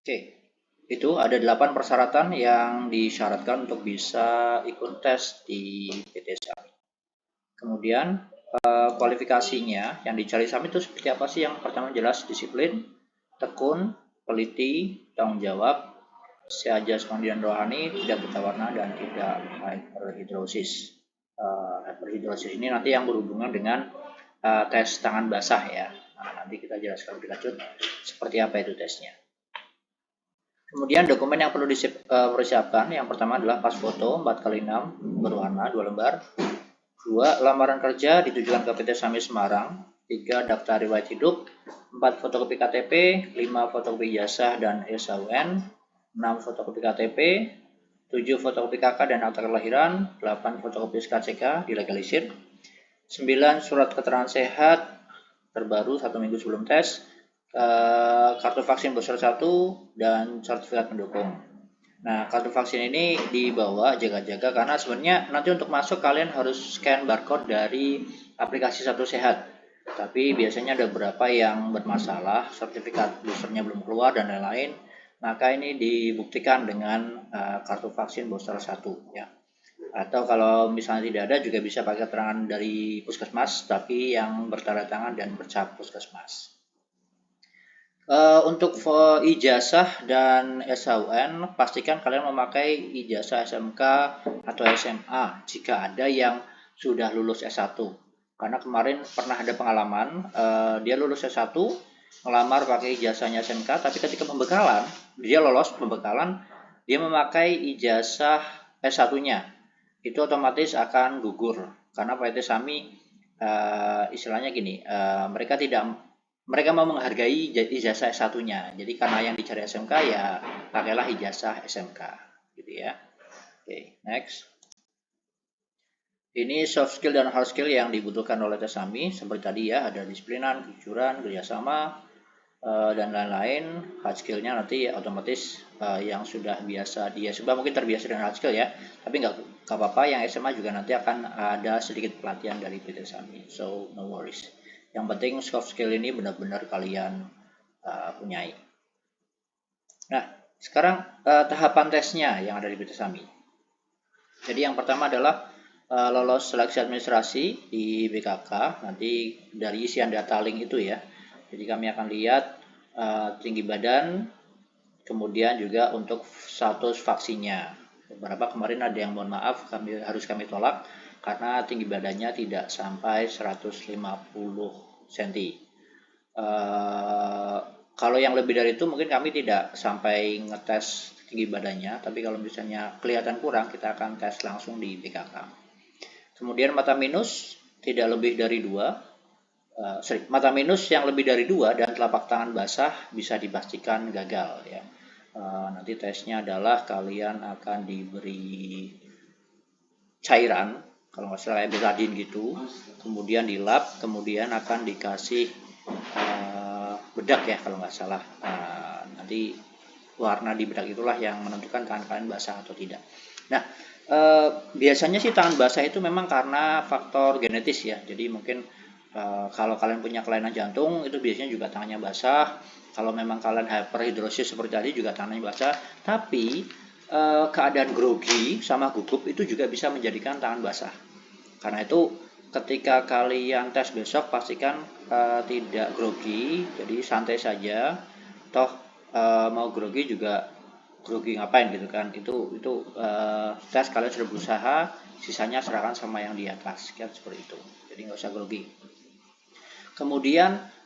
Oke, itu ada 8 persyaratan yang disyaratkan untuk bisa ikut tes di PTSA. Kemudian kualifikasinya yang dicari SAMI itu seperti apa sih? Yang pertama jelas disiplin, tekun, teliti, tanggung jawab, sehat jasmani dan rohani, tidak buta warna dan tidak hyperhidrosis. Hyperhidrosis ini nanti yang berhubungan dengan tes tangan basah ya. Nah, nanti kita jelaskan lebih lanjut seperti apa itu tesnya. Kemudian dokumen yang perlu disiapkan yang pertama adalah pas foto 4x6 berwarna 2 lembar. 2. Lamaran kerja ditujukan ke PT SAMI Semarang. 3. Daftar riwayat hidup. 4. Fotokopi KTP. 5. Fotokopi ijazah dan SAUN. 6. Fotokopi KTP. 7. Fotokopi KK dan akta kelahiran. 8. Fotokopi SKCK dilegalisir. 9. Surat keterangan sehat terbaru 1 minggu sebelum tes. Kartu vaksin booster 1 dan sertifikat pendukung. Nah, kartu vaksin ini dibawa jaga-jaga karena sebenarnya nanti untuk masuk kalian harus scan barcode dari aplikasi Satu Sehat. Tapi biasanya ada beberapa yang bermasalah, sertifikat boosternya belum keluar dan lain-lain. Maka ini dibuktikan dengan kartu vaksin booster 1 ya. Atau kalau misalnya tidak ada juga bisa pakai keterangan dari puskesmas tapi yang bertanda tangan dan bercap puskesmas. Untuk ijazah dan SAUN, pastikan kalian memakai ijazah SMK atau SMA jika ada yang sudah lulus S1. Karena kemarin pernah ada pengalaman, dia lulus S1, ngelamar pakai ijazahnya SMK, tapi ketika pembekalan, dia lolos pembekalan, dia memakai ijazah S1-nya. Itu otomatis akan gugur. Karena PT SAMI istilahnya gini, mereka mau menghargai ijazah S1-nya. Jadi karena yang dicari SMK ya pakailah ijazah SMK gitu ya. Oke, next. Ini soft skill dan hard skill yang dibutuhkan oleh tes SAMI seperti tadi ya, ada disiplinan, kejujuran, kerjasama dan lain-lain. Hard skillnya nanti ya, otomatis yang sudah biasa dia sudah mungkin terbiasa dengan hard skill ya, tapi nggak apa-apa. Yang SMA juga nanti akan ada sedikit pelatihan dari PT SAMI, so no worries. Yang penting soft skill ini benar-benar kalian punyai. Nah, sekarang tahapan tesnya yang ada di PT SAMI. Jadi yang pertama adalah lolos seleksi administrasi di BKK, nanti dari isian data link itu ya. Jadi kami akan lihat tinggi badan, kemudian juga untuk status vaksinnya. Beberapa kemarin ada yang mohon maaf harus kami tolak karena tinggi badannya tidak sampai 150 cm. Kalau yang lebih dari itu mungkin kami tidak sampai ngetes tinggi badannya, tapi kalau misalnya kelihatan kurang kita akan tes langsung di BKK. Kemudian mata minus tidak lebih dari 2, mata minus yang lebih dari 2 dan telapak tangan basah bisa dipastikan gagal ya. Nanti tesnya adalah kalian akan diberi cairan, kalau nggak salah betadine gitu, kemudian dilap, kemudian akan dikasih bedak ya kalau nggak salah. Nanti warna di bedak itulah yang menentukan tangan kalian basah atau tidak. Nah, biasanya sih tangan basah itu memang karena faktor genetis ya. Jadi mungkin kalau kalian punya kelainan jantung itu biasanya juga tangannya basah. Kalau memang kalian hyperhidrosis seperti tadi juga tangannya basah. Tapi keadaan grogi sama gugup itu juga bisa menjadikan tangan basah. Karena itu ketika kalian tes besok pastikan tidak grogi, jadi santai saja. Toh mau grogi juga grogi ngapain gitu kan? Itu tes kalian sudah berusaha, sisanya serahkan sama yang di atas, kan seperti itu. Jadi nggak usah grogi. Kemudian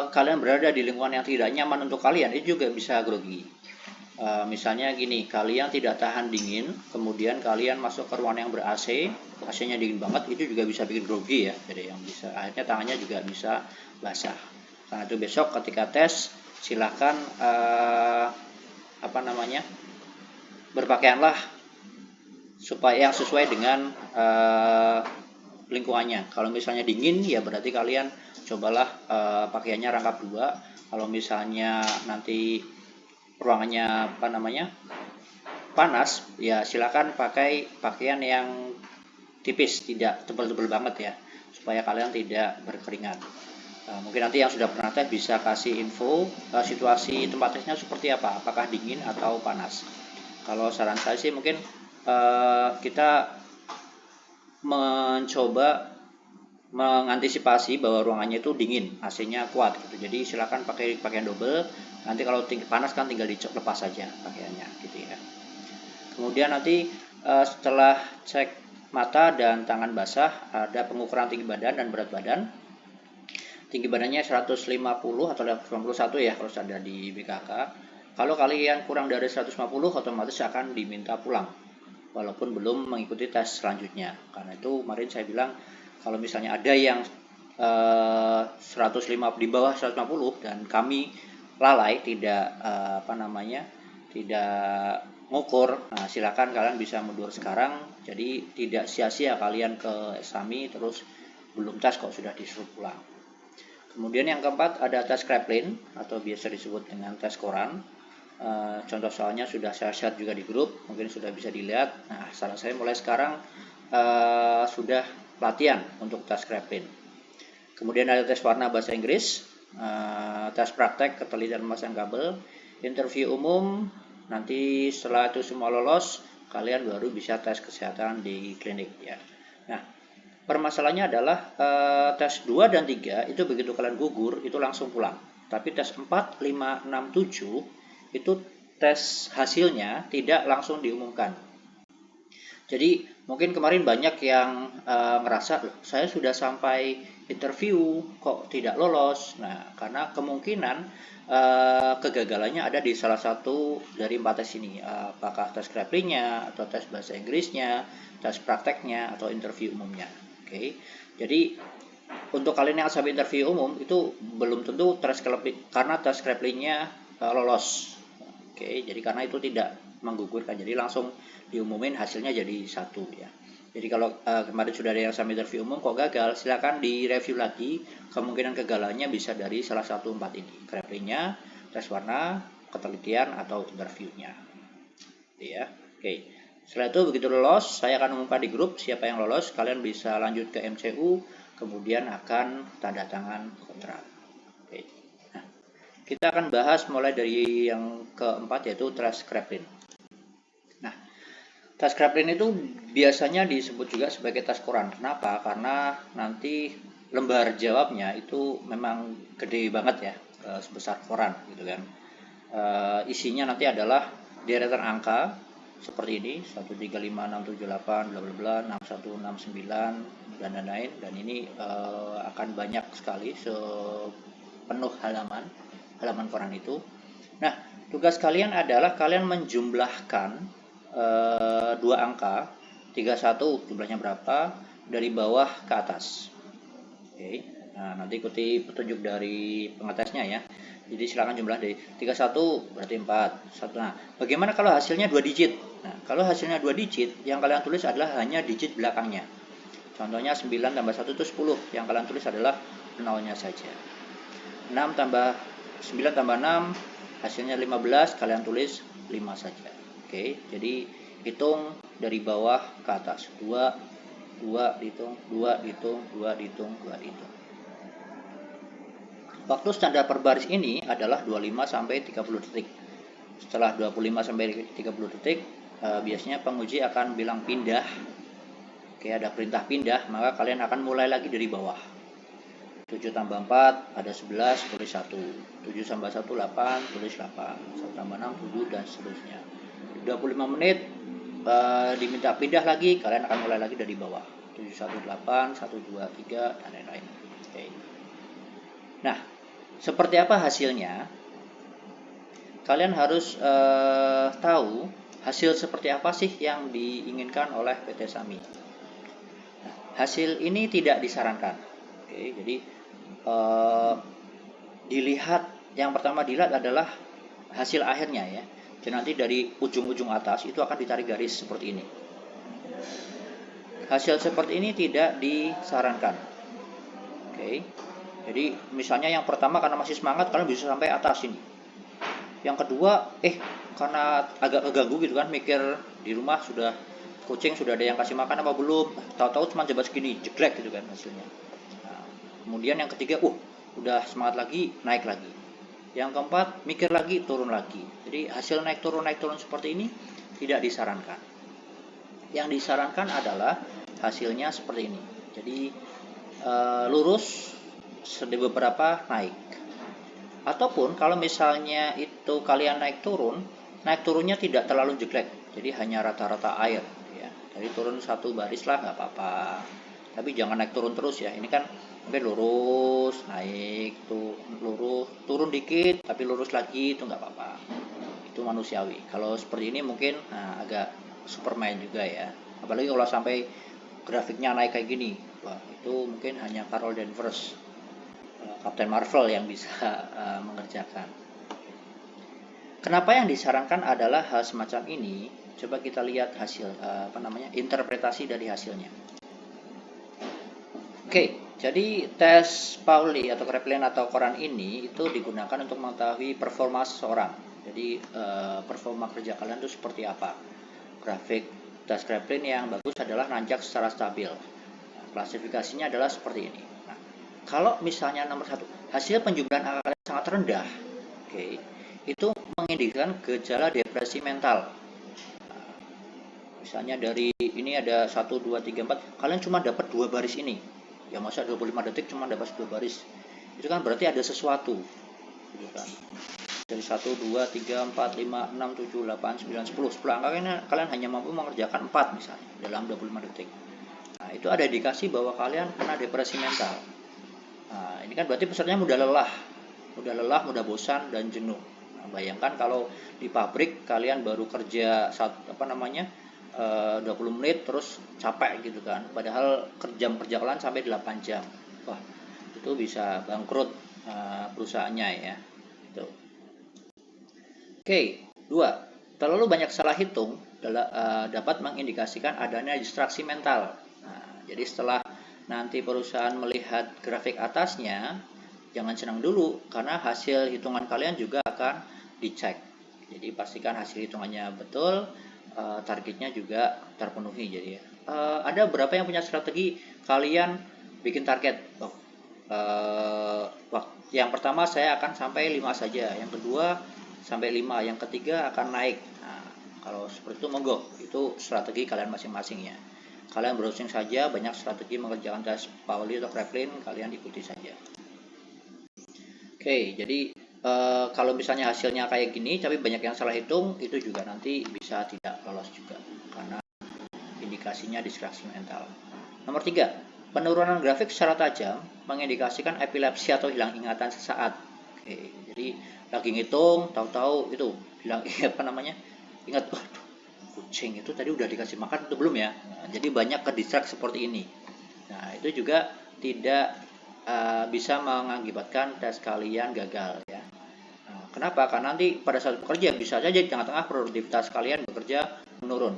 kalian berada di lingkungan yang tidak nyaman untuk kalian, itu juga bisa grogi. Misalnya gini, kalian tidak tahan dingin, kemudian kalian masuk ke ruangan yang ber-AC, AC-nya dingin banget, itu juga bisa bikin grogi ya. Jadi yang bisa akhirnya tangannya juga bisa basah. Karena itu besok ketika tes silakan berpakaianlah supaya yang sesuai dengan lingkungannya. Kalau misalnya dingin ya berarti kalian cobalah pakaiannya rangkap 2. Kalau misalnya nanti ruangannya panas ya silakan pakai pakaian yang tipis, tidak tebal-tebal banget ya, supaya kalian tidak berkeringat. Mungkin nanti yang sudah pernah tes bisa kasih info situasi tempat tesnya seperti apa, apakah dingin atau panas. Kalau saran saya sih mungkin kita mencoba mengantisipasi bahwa ruangannya itu dingin, AC-nya kuat gitu. Jadi silakan pakai pakaian double. Nanti kalau panas kan tinggal dilepas saja pakaiannya gitu ya. Kemudian nanti setelah cek mata dan tangan basah, ada pengukuran tinggi badan dan berat badan. Tinggi badannya 150 atau 191 ya kalau ada di BKK. Kalau kalian kurang dari 150 otomatis akan diminta pulang walaupun belum mengikuti tes selanjutnya. Karena itu kemarin saya bilang kalau misalnya ada yang 105 di bawah 150 dan kami lalai tidak tidak ngukur, nah silakan kalian bisa mundur sekarang. Jadi tidak sia-sia kalian ke SAMI terus belum tes kok sudah disuruh pulang. Kemudian yang keempat ada tes Kraepelin atau biasa disebut dengan tes koran. Contoh soalnya sudah saya share juga di grup, mungkin sudah bisa dilihat. Nah, saran saya mulai sekarang sudah latihan untuk tes Kraepelin. Kemudian ada tes warna bahasa Inggris, tes praktek ketelitian memasang kabel, interview umum. Nanti setelah itu semua lolos, kalian baru bisa tes kesehatan di klinik ya. Nah, permasalahannya adalah tes 2 dan 3 itu begitu kalian gugur itu langsung pulang. Tapi tes 4, 5, 6, 7 itu tes hasilnya tidak langsung diumumkan. Jadi mungkin kemarin banyak yang ngerasa, loh saya sudah sampai interview kok tidak lolos. Nah, karena kemungkinan kegagalannya ada di salah satu dari 4 tes ini. Apakah tes Kraepelin-nya, atau tes bahasa Inggrisnya, tes prakteknya, atau interview umumnya. Oke. Jadi untuk kalian yang sampai interview umum itu belum tentu tes karena tes Kraepelin-nya lolos. Oke, jadi karena itu tidak menggugurkan, jadi langsung diumumin hasilnya jadi satu ya. Jadi kalau kemarin sudah ada yang sampai interview umum kok gagal, silakan direview lagi. Kemungkinan kegagalannya bisa dari salah satu 4 ini, Kraepelin-nya, tes warna, ketelitian, atau interviewnya. Ya, oke. Setelah itu begitu lolos, saya akan umumkan di grup siapa yang lolos. Kalian bisa lanjut ke MCU, kemudian akan tanda tangan kontrak. Oke. Nah, kita akan bahas mulai dari yang keempat yaitu tes Kraepelin. Nah, tes Kraepelin itu biasanya disebut juga sebagai tes koran. Kenapa? Karena nanti lembar jawabnya itu memang gede banget ya, sebesar koran gitu kan. Isinya nanti adalah deretan angka seperti ini 1 3 5 6 7 8 bla bla bla 6 1 6 9 dan lain-lain, dan ini akan banyak sekali sepenuh halaman koran itu. Nah, tugas kalian adalah kalian menjumlahkan dua angka 31 jumlahnya berapa dari bawah ke atas. Oke. Nah, nanti ikuti petunjuk dari pengetesnya ya. Jadi silakan jumlah dari 31 berarti 4. Nah, bagaimana kalau hasilnya 2 digit? Nah, kalau hasilnya 2 digit, yang kalian tulis adalah hanya digit belakangnya. Contohnya 9 tambah 1 itu 10. Yang kalian tulis adalah nolnya saja. 9 tambah 6 hasilnya 15, kalian tulis 5 saja. Oke, jadi hitung dari bawah ke atas. 2 dihitung, 2 dihitung, 2 dihitung, 2 dihitung. Waktu standar per baris ini adalah 25 sampai 30 detik. Setelah 25 sampai 30 detik, biasanya penguji akan bilang pindah. Oke, ada perintah pindah, maka kalian akan mulai lagi dari bawah. 7 tambah 4 ada 11, tulis 1. 7 tambah 1 8, tulis 8. 1 tambah 6 7 dan seterusnya. 25 menit diminta pindah lagi, kalian akan mulai lagi dari bawah. 7 1 8, 1 2 3 dan lain-lain. Oke. Nah, seperti apa hasilnya? Kalian harus tahu hasil seperti apa sih yang diinginkan oleh PT SAMI. Nah, hasil ini tidak disarankan. Oke, jadi yang pertama dilihat adalah hasil akhirnya ya. Dan nanti dari ujung-ujung atas itu akan ditarik garis seperti ini. Hasil seperti ini tidak disarankan. Oke. Jadi misalnya yang pertama karena masih semangat kalian bisa sampai atas ini. Yang kedua, karena agak keganggu gitu kan, mikir di rumah sudah kucing sudah ada yang kasih makan apa belum, tahu-tahu cuma jabat segini, jeglek gitu kan hasilnya. Nah, kemudian yang ketiga, udah semangat lagi, naik lagi. Yang keempat, mikir lagi, turun lagi. Jadi hasil naik turun seperti ini tidak disarankan. Yang disarankan adalah hasilnya seperti ini. Jadi lurus, sedikit beberapa naik. Ataupun kalau misalnya itu kalian naik turunnya tidak terlalu jelek. Jadi hanya rata-rata air. Ya. Jadi turun satu baris lah nggak apa-apa. Tapi jangan naik turun terus ya. Ini kan mungkin lurus, naik, tuh lurus, turun dikit, tapi lurus lagi itu nggak apa-apa. Itu manusiawi. Kalau seperti ini mungkin agak Superman juga ya. Apalagi kalau sampai grafiknya naik kayak gini, wah itu mungkin hanya Carol Danvers, Captain Marvel yang bisa mengerjakan. Kenapa yang disarankan adalah hal semacam ini? Coba kita lihat hasil interpretasi dari hasilnya. Oke, jadi tes Pauli atau Kraepelin atau Coran ini itu digunakan untuk mengetahui performa seseorang. Jadi performa kerja kalian itu seperti apa. Grafik tes Kraepelin yang bagus adalah nanjak secara stabil. Nah, klasifikasinya adalah seperti ini. Nah, kalau misalnya nomor 1, hasil penjumlahan angka kalian sangat rendah, oke, itu mengindikasikan gejala depresi mental. Nah, misalnya dari ini ada 1, 2, 3, 4, kalian cuma dapat 2 baris ini. Ya masa 25 detik cuma dapat 2 baris. Itu kan berarti ada sesuatu. Gitu kan. Dari 1, 2, 3, 4, 5, 6, 7, 8, 9, 10. 10 angka ini kalian hanya mampu mengerjakan 4 misalnya dalam 25 detik. Nah, itu ada indikasi bahwa kalian kena depresi mental. Nah, ini kan berarti pesertanya mudah lelah, mudah bosan dan jenuh. Nah, bayangkan kalau di pabrik kalian baru kerja 20 menit terus capek gitu kan. Padahal jam kerja kalian sampai 8 jam. Wah, itu bisa bangkrut perusahaannya ya. Gitu. Oke, 2. Terlalu banyak salah hitung dapat mengindikasikan adanya distraksi mental. Nah, jadi setelah nanti perusahaan melihat grafik atasnya, jangan senang dulu karena hasil hitungan kalian juga akan dicek. Jadi pastikan hasil hitungannya betul, targetnya juga terpenuhi. Jadi ada berapa yang punya strategi kalian bikin target? Yang pertama saya akan sampai 5 saja, yang kedua sampai 5, yang ketiga akan naik. Nah, kalau seperti itu monggo, itu strategi kalian masing-masing ya. Kalian browsing saja, banyak strategi mengerjakan tes Pauli atau Kraepelin, kalian ikuti saja. Oke, jadi kalau misalnya hasilnya kayak gini tapi banyak yang salah hitung, itu juga nanti bisa tidak lolos juga karena indikasinya distraksi mental. Nomor 3, penurunan grafik secara tajam mengindikasikan epilepsi atau hilang ingatan sesaat. Oke, jadi lagi ngitung, tahu-tahu itu hilang ingat, waduh, kucing itu tadi udah dikasih makan atau belum ya? Nah, jadi banyak kedistrak seperti ini. Nah, itu juga tidak bisa mengakibatkan tes kalian gagal ya. Nah, kenapa? Karena nanti pada saat bekerja bisa saja di tengah-tengah produktivitas kalian bekerja menurun.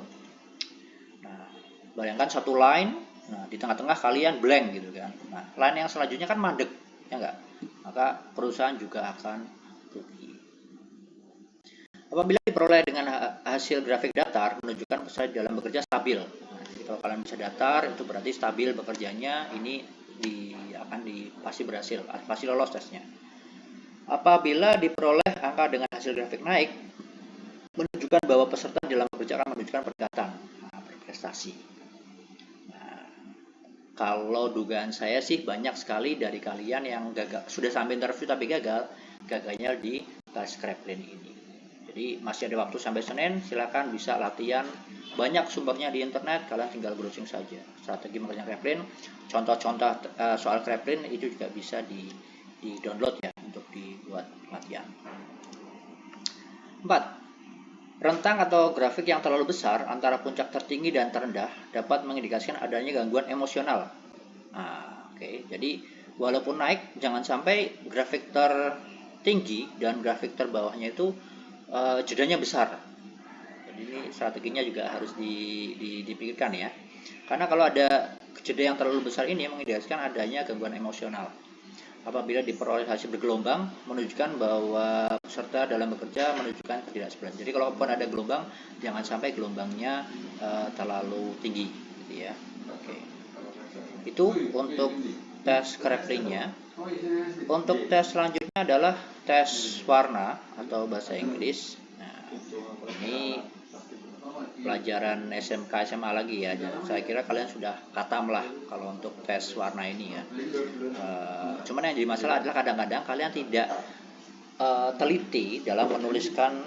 Nah, bayangkan satu line, nah di tengah-tengah kalian blank gitu kan. Nah, line yang selanjutnya kan mandek, ya enggak? Maka perusahaan juga akan rugi. Apabila diperoleh dengan hasil grafik datar menunjukkan peserta dalam bekerja stabil. Nah, jadi kalau kalian bisa datar itu berarti stabil bekerjanya, ini pasti berhasil, pasti lolos tesnya. Apabila diperoleh angka dengan hasil grafik naik menunjukkan bahwa peserta dalam bekerja akan menunjukkan peningkatan, berprestasi. Nah, kalau dugaan saya sih banyak sekali dari kalian yang gagal, sudah sampai interview tapi gagalnya di tes Kraepelin ini. Jadi masih ada waktu sampai Senin, silakan bisa latihan, banyak sumbernya di internet, kalian tinggal browsing saja. Strategi mengerjakan Kraepelin, contoh-contoh soal Kraepelin itu juga bisa di-download ya untuk dibuat latihan. 4. Rentang atau grafik yang terlalu besar antara puncak tertinggi dan terendah dapat mengindikasikan adanya gangguan emosional. Nah, oke. Jadi walaupun naik, jangan sampai grafik tertinggi dan grafik terbawahnya itu jedanya besar. Jadi ini strateginya juga harus dipikirkan ya. Karena kalau ada jeda yang terlalu besar ini mengindikasikan adanya gangguan emosional. Apabila diperoleh hasil bergelombang, menunjukkan bahwa peserta dalam bekerja menunjukkan ketidakstabilan. Jadi kalau pun ada gelombang, jangan sampai gelombangnya terlalu tinggi, gitu ya. Oke. Itu untuk tes Kraepelin-nya. Untuk tes selanjutnya adalah tes warna atau bahasa Inggris. Nah, ini pelajaran SMK SMA lagi ya. Saya kira kalian sudah khatam lah kalau untuk tes warna ini ya. Cuman yang jadi masalah adalah kadang-kadang kalian tidak teliti dalam menuliskan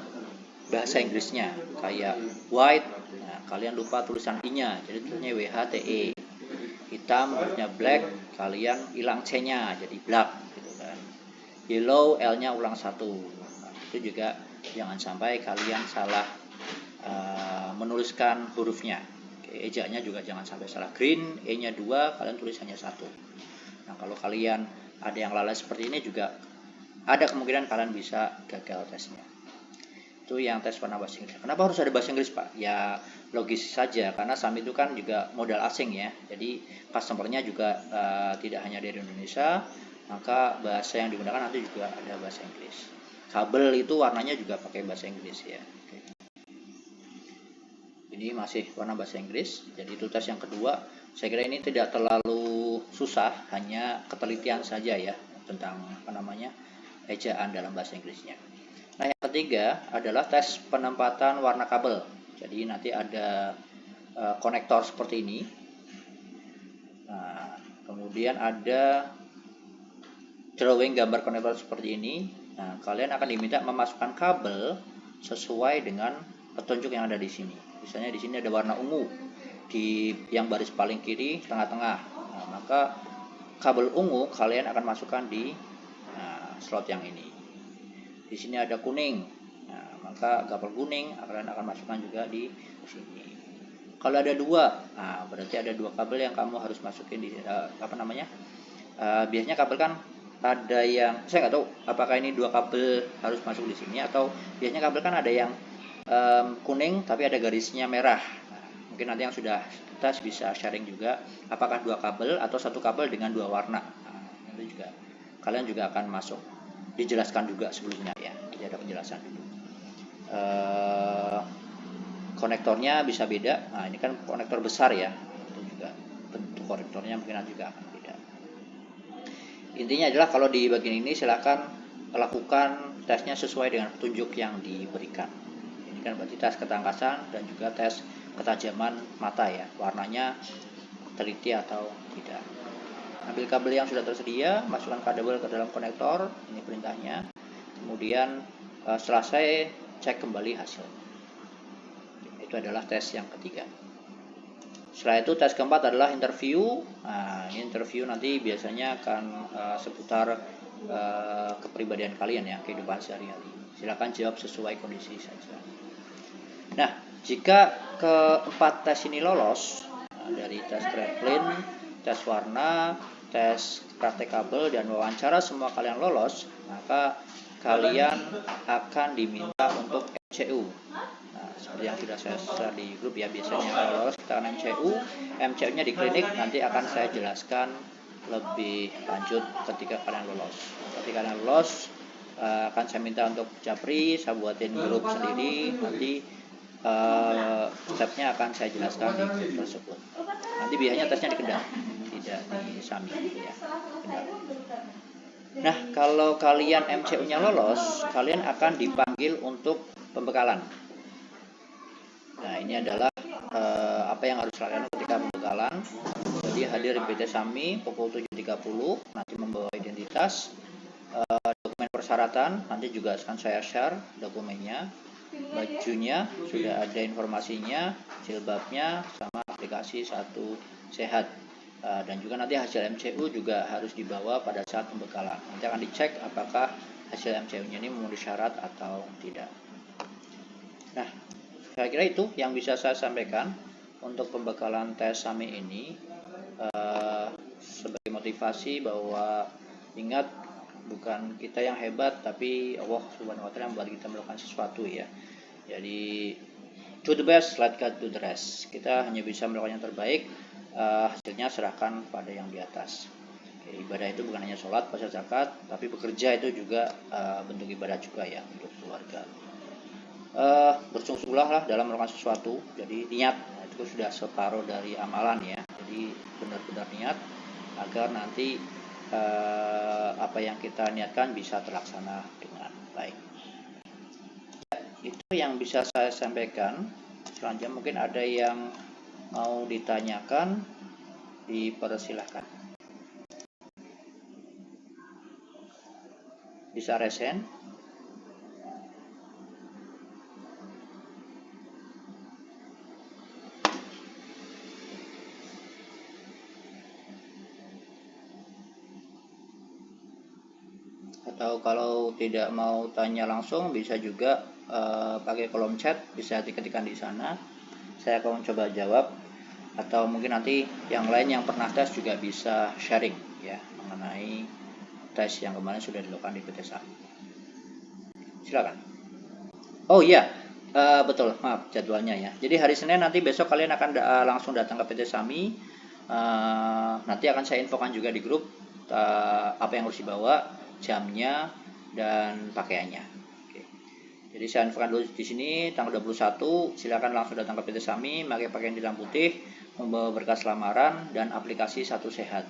bahasa Inggrisnya, kayak white. Nah, kalian lupa tulisan i-nya, jadi tulisannya WHTE. Hitam harusnya black, kalian hilang c-nya jadi black gitu kan. Yellow, l-nya ulang satu. Nah, itu juga jangan sampai kalian salah menuliskan hurufnya. Ejanya juga jangan sampai salah. Green, e-nya 2, kalian tulisannya 1. Nah, kalau kalian ada yang lalai seperti ini juga ada kemungkinan kalian bisa gagal tesnya. Itu yang tes warna bahasa Inggris. Kenapa harus ada bahasa Inggris, Pak? Ya logis saja, karena SAM itu kan juga modal asing ya. Jadi customer-nya juga tidak hanya dari Indonesia, maka bahasa yang digunakan nanti juga ada bahasa Inggris. Kabel itu warnanya juga pakai bahasa Inggris ya. Oke. Ini masih warna bahasa Inggris, jadi itu tes yang kedua. Saya kira ini tidak terlalu susah, hanya ketelitian saja ya tentang ejaan dalam bahasa Inggrisnya. Nah, yang ketiga adalah tes penempatan warna kabel. Jadi nanti ada konektor seperti ini. Nah, kemudian ada drawing gambar konektor seperti ini. Nah, kalian akan diminta memasukkan kabel sesuai dengan petunjuk yang ada di sini. Misalnya di sini ada warna ungu di yang baris paling kiri tengah-tengah. Nah, maka kabel ungu kalian akan masukkan di slot yang ini. Di sini ada kuning. Nah, maka kabel kuning kalian akan masukkan juga di sini. Kalau ada dua, nah berarti ada dua kabel yang kamu harus masukin di biasanya kabel kan ada yang saya nggak tahu apakah ini dua kabel harus masuk di sini atau biasanya kabel kan ada yang kuning tapi ada garisnya merah. Nah, mungkin nanti yang sudah tes bisa sharing juga apakah dua kabel atau satu kabel dengan dua warna. Nah, nanti juga kalian juga akan masuk, dijelaskan juga sebelumnya ya, jadi ada penjelasan dulu. Konektornya bisa beda. Nah, ini kan konektor besar ya, itu juga bentuk konektornya mungkin juga akan beda. Intinya adalah kalau di bagian ini silakan lakukan tesnya sesuai dengan petunjuk yang diberikan. Ini kan berarti tes ketangkasan dan juga tes ketajaman mata ya, warnanya teliti atau tidak. Ambil kabel yang sudah tersedia, masukkan kabel ke dalam konektor, ini perintahnya. Kemudian setelah saya cek kembali hasil. Itu adalah tes yang ketiga. Setelah itu tes keempat adalah interview. Nah, ini interview nanti biasanya akan seputar kepribadian kalian ya, kehidupan sehari-hari. Silakan jawab sesuai kondisi saja. Nah, jika keempat tes ini lolos, dari tes traveling, tes warna, tes praktek kabel, dan wawancara semua kalian lolos, maka kalian akan diminta untuk MCU. Nah, seperti yang sudah saya share di grup ya, biasanya kalau lolos kita akan MCU. MCU-nya di klinik nanti akan saya jelaskan lebih lanjut ketika kalian lolos. Ketika kalian lolos, akan saya minta untuk japri, saya buatin grup sendiri, nanti stepnya akan saya jelaskan di grup tersebut. Nanti biasanya tesnya di Kendal, tidak di Sami ya, Kendal. Nah, kalau kalian MCU-nya lolos, kalian akan dipanggil untuk pembekalan. Nah, ini adalah apa yang harus kalian ketika pembekalan. Jadi hadir di PT Sami pukul 7.30, nanti membawa identitas, dokumen persyaratan, nanti juga akan saya share dokumennya. Bajunya sudah ada informasinya, jilbabnya, sama aplikasi Satu Sehat. Dan juga nanti hasil MCU juga harus dibawa pada saat pembekalan. Nanti akan dicek apakah hasil MCU-nya ini memenuhi syarat atau tidak. Nah, saya kira itu yang bisa saya sampaikan untuk pembekalan tes Sami ini, sebagai motivasi bahwa ingat, bukan kita yang hebat, tapi Allah Subhanahu wa Ta'ala yang membuat kita melakukan sesuatu ya. Jadi do the best, let God do the rest. Kita hanya bisa melakukan yang terbaik, hasilnya serahkan pada yang di atas. Oke, ibadah itu bukan hanya sholat, puasa, zakat, tapi bekerja itu juga bentuk ibadah juga ya untuk keluarga. Bersungguh-sungguhlah lah dalam melakukan sesuatu. Jadi niat itu sudah separuh dari amalan ya. Jadi benar-benar niat agar nanti apa yang kita niatkan bisa terlaksana dengan baik. Itu yang bisa saya sampaikan. Selanjutnya mungkin ada yang mau ditanyakan, dipersilahkan. Bisa resen. Atau kalau tidak mau tanya langsung bisa juga pakai kolom chat, bisa diketikkan di sana. Saya akan coba jawab, atau mungkin nanti yang lain yang pernah tes juga bisa sharing ya mengenai tes yang kemarin sudah dilakukan di PT SAMI. Silakan. Oh iya, betul, maaf jadwalnya ya. Jadi hari Senin nanti besok kalian akan langsung datang ke PT SAMI. Nanti akan saya infokan juga di grup apa yang harus dibawa, jamnya, dan pakaiannya. Oke. Jadi saya infokan dulu di sini tanggal 21, silakan langsung datang ke PT SAMI, pakai pakaian hitam putih, membawa berkas lamaran dan aplikasi Satu Sehat.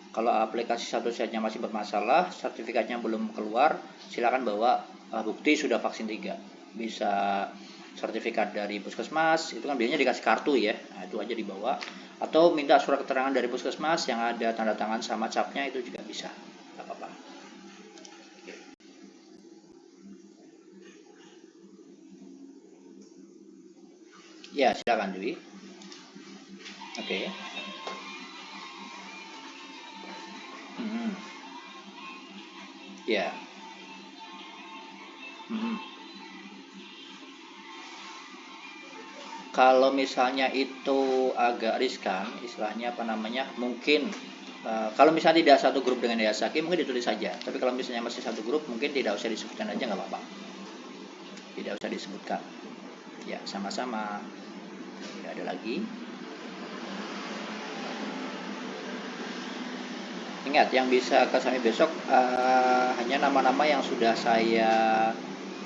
Kalau aplikasi Satu Sehatnya masih bermasalah, sertifikatnya belum keluar, silakan bawa bukti sudah vaksin 3. Bisa sertifikat dari puskesmas, itu kan biasanya dikasih kartu ya, nah, itu aja dibawa. Atau minta surat keterangan dari puskesmas yang ada tanda tangan sama capnya, itu juga bisa, nggak apa-apa. Ya, silakan Dwi. Oke. Hmm. Ya. Hmm. Kalau misalnya itu agak riskan, istilahnya apa namanya, mungkin kalau misalnya tidak satu grup dengan Yasaki mungkin ditulis saja. Tapi kalau misalnya masih satu grup mungkin tidak usah disebutkan aja, nggak apa-apa. Tidak usah disebutkan. Ya, sama-sama. Tidak ada lagi. Ingat, yang bisa ke kami besok hanya nama-nama yang sudah saya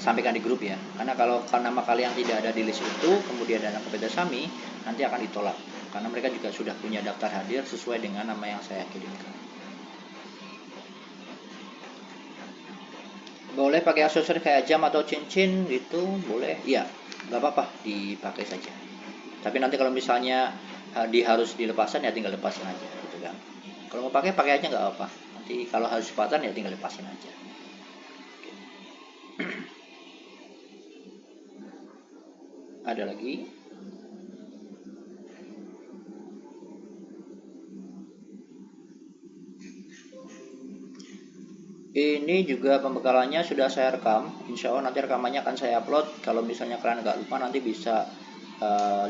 sampaikan di grup ya. Karena kalau nama kalian tidak ada di list itu, kemudian datang ke PT SAMI, nanti akan ditolak. Karena mereka juga sudah punya daftar hadir sesuai dengan nama yang saya kirimkan. Boleh pakai aksesoris kayak jam atau cincin gitu, boleh. Iya, nggak apa-apa, dipakai saja. Tapi nanti kalau misalnya harus dilepasan ya tinggal lepasin aja gitu kan. Kalau mau pakai aja nggak apa-apa. Nanti kalau harus sepatan ya tinggal lepasin aja. Ada lagi? Ini juga pembekalannya sudah saya rekam. Insya Allah nanti rekamannya akan saya upload. Kalau misalnya kalian nggak lupa nanti bisa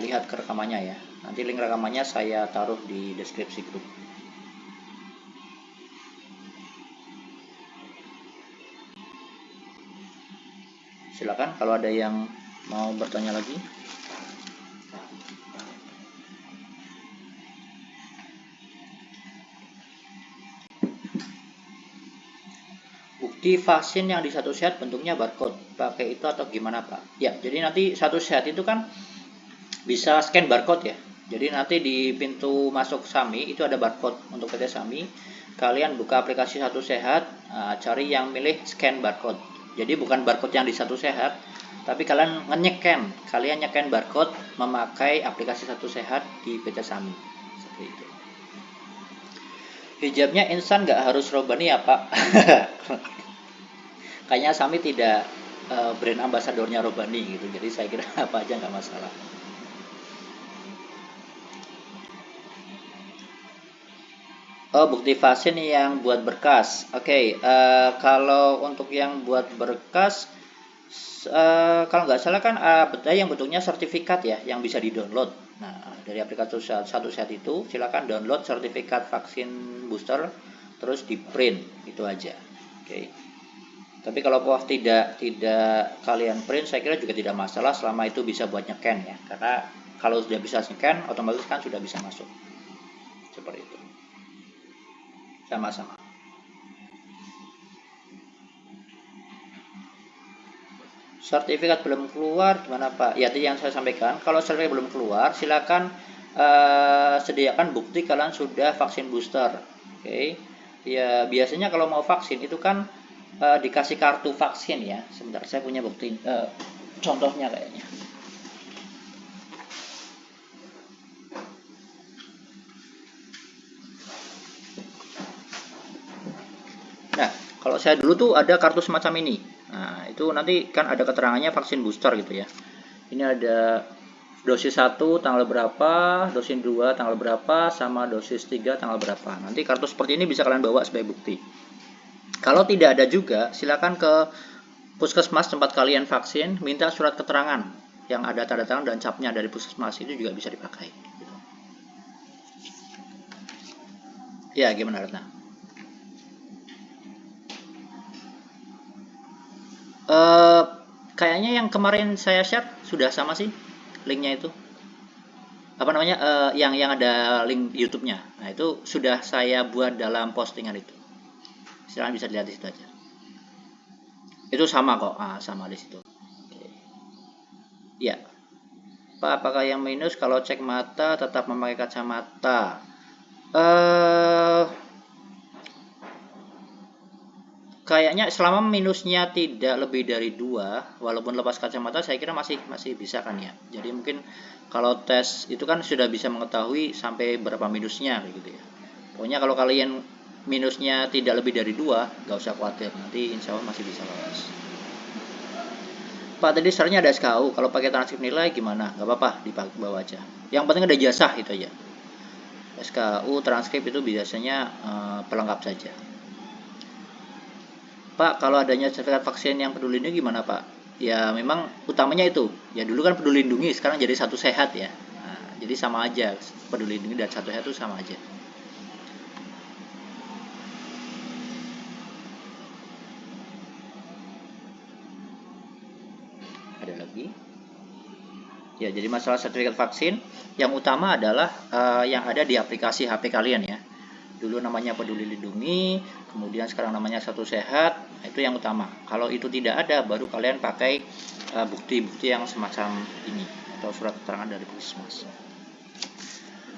lihat ke rekamannya ya. Nanti link rekamannya saya taruh di deskripsi grup. Silakan kalau ada yang mau bertanya lagi. Bukti vaksin yang di Satu Sehat bentuknya barcode, pakai itu atau gimana Pak? Ya, jadi nanti Satu Sehat itu kan bisa scan barcode ya. Jadi nanti di pintu masuk SAMI itu ada barcode untuk PT SAMI. Kalian buka aplikasi Satu Sehat, cari yang milih scan barcode. Jadi bukan barcode yang di Satu Sehat, tapi kalian kalian nyeken barcode memakai aplikasi Satu Sehat di PT SAMI. Seperti itu. Hijabnya instan, nggak harus robani ya Pak. Kayaknya Sami tidak brand ambasadornya robani gitu, jadi saya kira apa aja nggak masalah. Oh, bukti vaksin yang buat berkas. Oke, kalau untuk yang buat berkas, kalau nggak salah kan ada yang bentuknya sertifikat ya, yang bisa di-download. Nah, dari aplikasi Satu Sehat itu, silakan download sertifikat vaksin booster, terus di print, itu aja. Oke. Tapi kalau tidak kalian print, saya kira juga tidak masalah selama itu bisa buat nyeken ya. Karena kalau sudah bisa nyeken, otomatis kan sudah bisa masuk. Seperti itu. Sama-sama. Sertifikat belum keluar gimana Pak? Ya, tadi yang saya sampaikan, kalau sertifikat belum keluar, silakan sediakan bukti kalian sudah vaksin booster. Oke. Ya biasanya kalau mau vaksin itu kan dikasih kartu vaksin ya. Sebentar, saya punya bukti contohnya kayaknya. Nah, kalau saya dulu tuh ada kartu semacam ini. Nah, itu nanti kan ada keterangannya vaksin booster gitu ya. Ini ada dosis 1 tanggal berapa, dosis 2 tanggal berapa, sama dosis 3 tanggal berapa. Nanti kartu seperti ini bisa kalian bawa sebagai bukti. Kalau tidak ada juga, silakan ke puskesmas tempat kalian vaksin, minta surat keterangan yang ada tanda tangan dan capnya dari puskesmas, itu juga bisa dipakai. Gitu. Ya, gimana Ratna? Eh, Kayaknya yang kemarin saya share sudah sama sih linknya itu. Apa namanya? Yang ada link YouTube-nya. Nah, itu sudah saya buat dalam postingan itu. Silahkan bisa dilihat di situ aja. Itu sama kok, sama di situ. Oke. Ya, Pak, apakah yang minus kalau cek mata tetap memakai kacamata? Eh, Kayaknya selama minusnya tidak lebih dari 2, walaupun lepas kacamata, saya kira masih bisa kan ya. Jadi mungkin kalau tes itu kan sudah bisa mengetahui sampai berapa minusnya gitu ya. Pokoknya kalau kalian minusnya tidak lebih dari 2, nggak usah khawatir, nanti insya Allah masih bisa lolos. Pak, tadi sebenarnya ada SKU, kalau pakai transkrip nilai gimana? Nggak apa-apa, dibawa aja. Yang penting ada ijazah itu aja. SKU transkrip itu biasanya pelengkap saja. Pak, kalau adanya sertifikat vaksin yang peduli lindungi gimana Pak? Ya memang utamanya itu. Ya dulu kan peduli lindungi, sekarang jadi satu sehat ya. Nah, jadi sama aja, peduli lindungi dan satu sehat itu sama aja. Ada lagi? Ya, jadi masalah sertifikat vaksin yang utama adalah yang ada di aplikasi HP kalian ya. Dulu namanya Peduli Lindungi, kemudian sekarang namanya Satu Sehat, itu yang utama. Kalau itu tidak ada, baru kalian pakai bukti-bukti yang semacam ini atau surat keterangan dari puskesmas.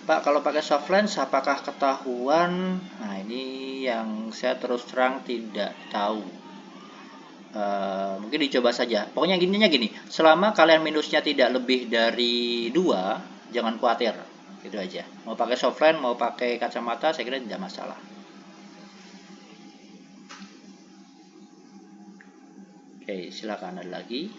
Pak, kalau pakai soft lens apakah ketahuan? Nah, ini yang saya terus terang tidak tahu. Mungkin dicoba saja. Pokoknya gini, selama kalian minusnya tidak lebih dari 2, jangan khawatir. Gitu aja. Mau pakai soft lens, mau pakai kacamata, saya kira tidak masalah. Oke, silakan ada lagi.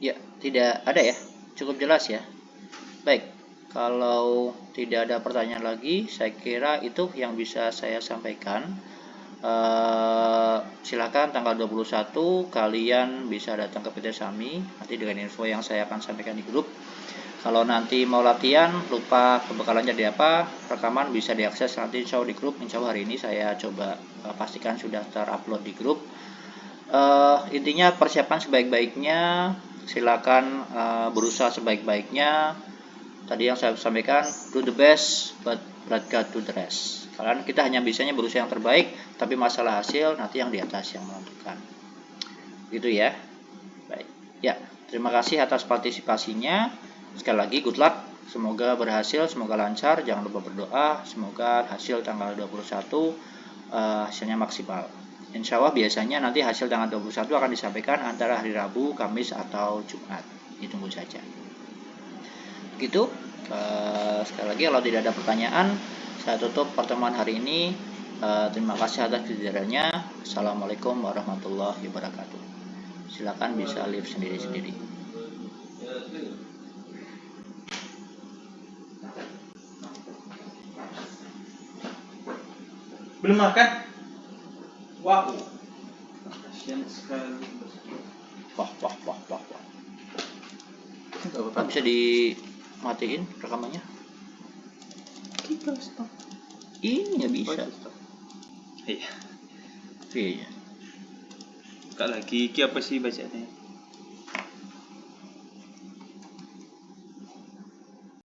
Ya, tidak ada ya. Cukup jelas ya. Baik, kalau tidak ada pertanyaan lagi, saya kira itu yang bisa saya sampaikan. Silakan tanggal 21 kalian bisa datang ke PT Sami nanti dengan info yang saya akan sampaikan di grup. Kalau nanti mau latihan lupa kebekalannya jadi apa, rekaman bisa diakses nanti insya Allah di grup. Insya Allah hari ini saya coba pastikan sudah terupload di grup. Intinya persiapan sebaik-baiknya, silakan berusaha sebaik-baiknya. Tadi yang saya sampaikan, do the best but let God do the rest. Kalian kita hanya bisanya berusaha yang terbaik, tapi masalah hasil nanti yang di atas yang menentukan. Gitu ya. Baik. Ya, terima kasih atas partisipasinya. Sekali lagi good luck. Semoga berhasil, semoga lancar. Jangan lupa berdoa, semoga hasil tanggal 21 hasilnya maksimal. Insya Allah biasanya nanti hasil tanggal 21 akan disampaikan antara hari Rabu, Kamis, atau Jumat. Ditunggu saja. Gitu. Sekali lagi kalau tidak ada pertanyaan, saya tutup pertemuan hari ini. Terima kasih atas kehadirannya. Assalamualaikum warahmatullahi wabarakatuh. Silakan bisa live sendiri-sendiri. Belum makan? Wow, kasihan sekali. Wah. Enggak apa-apa. Nggak bisa dimatiin rekamannya? Kita stop. Ini nggak bisa. Stop. Iya. Iya. Enggak lagi. Iki apa sih bacanya?